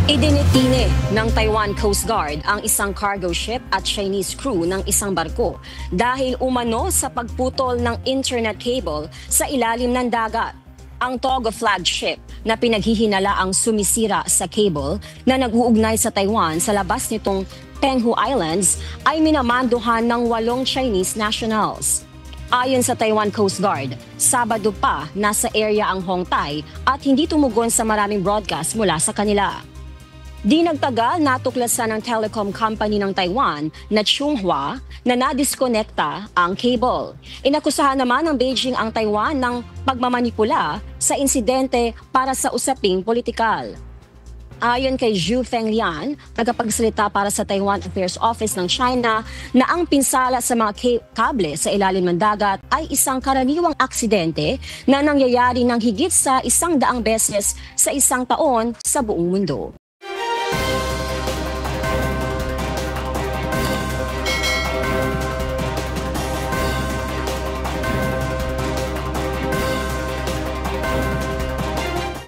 Idinitine ng Taiwan Coast Guard ang isang cargo ship at Chinese crew ng isang barko dahil umano sa pagputol ng internet cable sa ilalim ng dagat. Ang Togo flagship na pinaghihinala ang sumisira sa cable na nag-uugnay sa Taiwan sa labas nitong Penghu Islands ay minamanduhan ng 8 Chinese nationals. Ayon sa Taiwan Coast Guard, Sabado pa nasa area ang Hongtai at hindi tumugon sa maraming broadcast mula sa kanila. Di nagtagal, natuklasan ng telecom company ng Taiwan na Chunghwa na nadiskonekta ang cable. Inakusahan naman ng Beijing ang Taiwan ng pagmamanipula sa insidente para sa usaping politikal. Ayon kay Zhu Fenglian, tagapagsalita para sa Taiwan Affairs Office ng China, na ang pinsala sa mga kable sa ilalim ng dagat ay isang karaniwang aksidente na nangyayari ng higit sa 100 beses sa isang taon sa buong mundo.